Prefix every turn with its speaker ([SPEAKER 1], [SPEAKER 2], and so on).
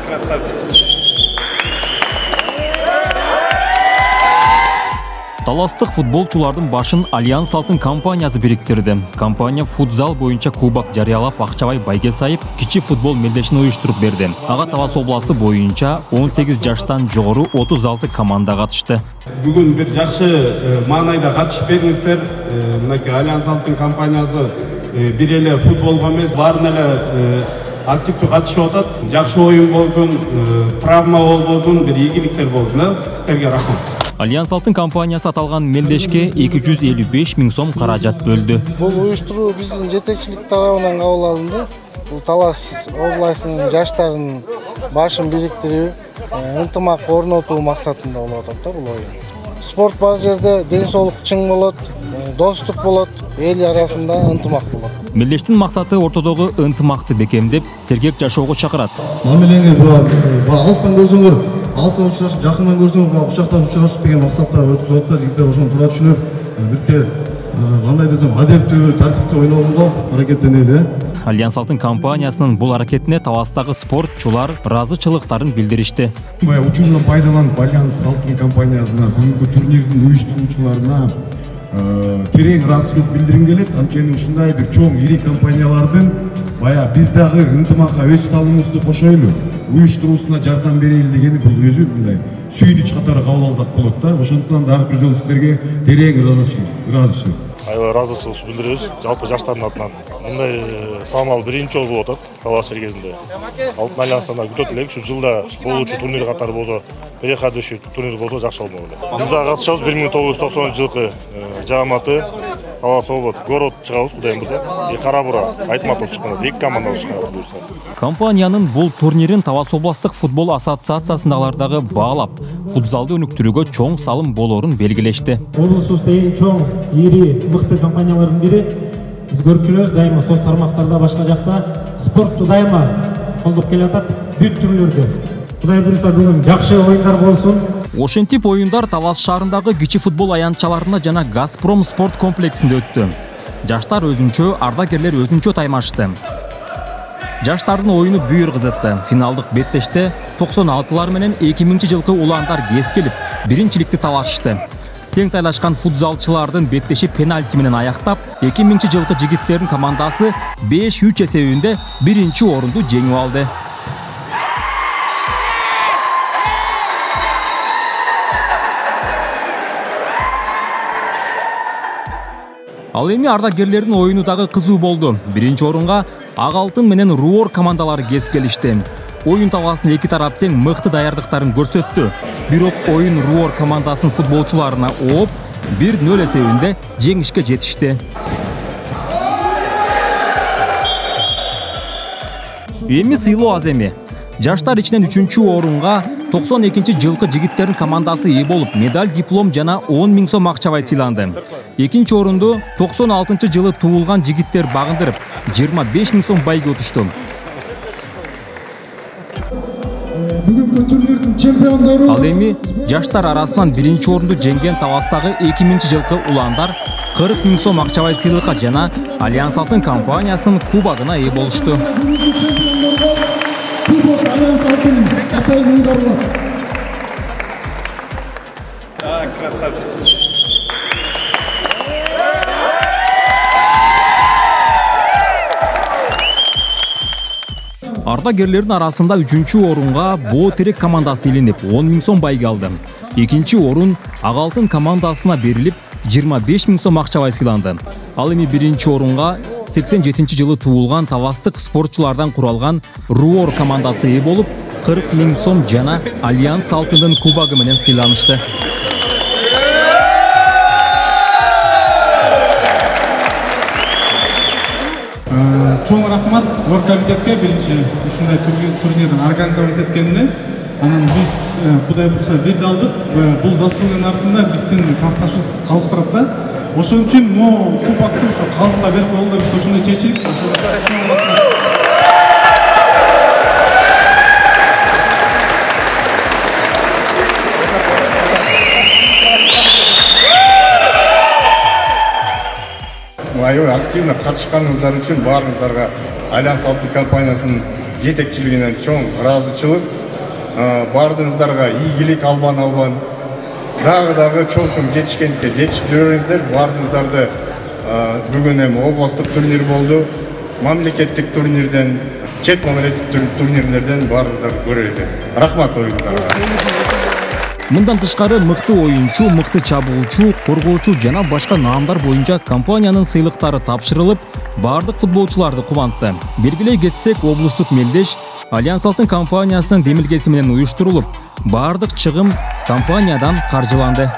[SPEAKER 1] Красавчик.
[SPEAKER 2] Таластык футболчулардын башын Альянс Алтын компаниясы бириктирди. Компания футзал боюнча кубок жарыялап Акчабай Байгесаев кичи футбол мелдешин уюштуруп берди. Ага Талас областы боюнча 18 жаштан жогору 36 команда катышты.
[SPEAKER 3] Бүгүн бир жакшы маанайда катышып бериңиздер. Мынакей Альянс Алтын компаниясы бир эле футболго эмес, баарын эле активдүү катышып атат. Жакшы оюн болсун, травма болбосун, бир ийгиликтер болсун. Сиздерге рахмат.
[SPEAKER 2] Альянс Алтын компаниясы аталган мелдешке 255 000 сом каражат бөлдү.
[SPEAKER 4] Бул уюштуруу биздин жетекчилик тарабынан кабыл алынды. Бул Талас областынын жаштарынын башын бириктирүү, ынтымак орнотуу максатында болуп атат да бул оюн. Спорт бар жерде ден соолук чың болот, достук болот, эл арасында ынтымак болот.
[SPEAKER 2] Мелдештин максаты ортодогу ынтымакты бекемдеп, сергек жашоого чакырат.
[SPEAKER 5] Мамилеңер алыстан көрсөңөр, алыстан учурашып, жакындан көрсөңөр, кучакташып учурашып деген максатта өтүп атат. Жигиттер ошону туура түшүнүп, бизге кандай десем, адептүү, тартиптүү ойногонго аракеттенели.
[SPEAKER 2] Альянс Алтын компаниясынын бул аракетине Таластагы спортчулар ыраазычылыктарын билдиришти.
[SPEAKER 3] Учурунан пайдаланып Альянс Алтын компаниясына, бүгүнкү турнирдин уюштуруучуларына терең ыраазычылык билдиргим келет. Анткени ушундай бир чоң ири компаниялардын биз дагы ынтымакка өз салымыбызды кошойлу, уюштуруусуна жардам берели дегени бул өзү мындай сүйүнүч катары кабыл алсак болот да. Ошондуктан дагы бир жолу сиздерге терең ыраазычылык.
[SPEAKER 6] Аябай ыраазычылык билдиребиз, жалпы жаштардын атынан. Мындай салмал биринчи жолу болуп атат Талас жергесинде. Алтын Альянстан күтөт элек, ушу жылда болуучу турнир катары болсо, переходящий турнир болсо жакшы болмок эле. Биз дагы катышабыз 1990-жылкы жааматы Талас областы город чыгабыз, кудайым буйрса, Кара Бура, Айтматов чыккан, 2 команда чыккан буйрса.
[SPEAKER 2] Компаниянын бул турнирин Талас областтык футбол ассоциациясындагылар дагы баалап, футзалды өнүктүрүүгө чоң салым болоорун белгилешти.
[SPEAKER 7] Облустубузда эң чоң, ири, мыкты компаниялардын бири. Биз көрүп жүрөбүз, дайыма соц тармактарда, башка жакта спортту дайыма колдоп келатат, бүт түрлөрдө. Кудай буйрса бүгүн жакшы оюндар болсун.
[SPEAKER 2] Ошентип оюндар Талас шаарындагы кичи футбол аянтчаларында жана Газпром спорт комплексинде өттү. Жаштар өзүнчө, ардагерлер өзүнчө таймашты. Жаштардын оюну бүйүр кызытты. Финалдык беттеште 96-лар менен 2000-жылкы уландар кескилип, биринчиликти талашышты. Тең тайлашкан футзалчылардын беттеши пенальти менен аяктап, 2000-жылкы жигиттердин командасы 5-3 эсебинде биринчи орунду жеңип алды. Ал эми ардагерлердин оюну дагы кызуу болду. Биринчи орунга Ак Алтын менен Руор командалары кескилишти. Оюн таласын эки тарап тең мыкты даярдыктарын көрсөттү. Бирок оюн Руор командасынын футболчуларына ооп, 1-0 эсебинде жеңишке жетишти. Эми сыйлоо аз эми. Жаштар ичинен 3-чү орунга 92-жылкы жигиттердин командасы ээ болуп, медаль, диплом жана 10 000 сом акчабай сыйланды. Экинчи орунду 96-жылы туулган жигиттер багындырып, 25 000 сом байге утушту.
[SPEAKER 5] Бүгүнкү турнирдин чемпиондору
[SPEAKER 2] Ал эми жаштар арасынан биринчи орунду жеңген Таластагы 2000-жылкы уландар 40 000 сом акчабай сыйлыкка жана Альянс Алтын компаниясынын кубогуна ээ болушту.
[SPEAKER 1] Красавчик.
[SPEAKER 2] Ардагерлердин арасында 3-чү орунга Боо Терек командасы илинип, 10 000 сом байге алды. Экинчи орун Ак Алтын командасына берилип, 25 000 сом акчабай сыйланды. Ал эми биринчи орунга 87-жылы туулган таластык спортчулардан куралган Руор командасы ээ болуп, 40 000 сом жана Альянс Алтындын кубогу менен сыйланышты.
[SPEAKER 3] Чоң рахмат ор комитетке биринчи ушундай турнирдин организовать эткенине. Анан биз кудай буйрса бир алдык. Бул заслуганын артында биздин классташыбыз калыс турат да. Ошон үчүн могу кубокду ошо калыска берип коелу деп биз ошондой чечтик.
[SPEAKER 1] Аябай активно катышканыңыздар үчүн баарыңыздарга Альянс Алтын компаниясынын жетекчилигинен чоң ыраазычылык. бардыңыздарга ийгилик албан дагы чоң жетишкендикке жетишип жүрөңүздөр. Бардыңыздарды бүгүн эми областтык турнир болду. Мамлекеттик турнирден, чет мамлекеттик турнирлерден баарыңыздарды көрөлү. Рахмат оюңуздарга.
[SPEAKER 2] Мындан тышкары мыкты оюнчу, мыкты чабуучу, коргоочу жана башка наамдар боюнча компаниянын сыйлыктары тапшырылып, бардык футболчуларды кубантты. Белгилей кетсек, облустук мелдеш Альянс Алтын компаниясынын демилгеси менен уюштурулуп, бардык чыгым компаниядан каржыланды.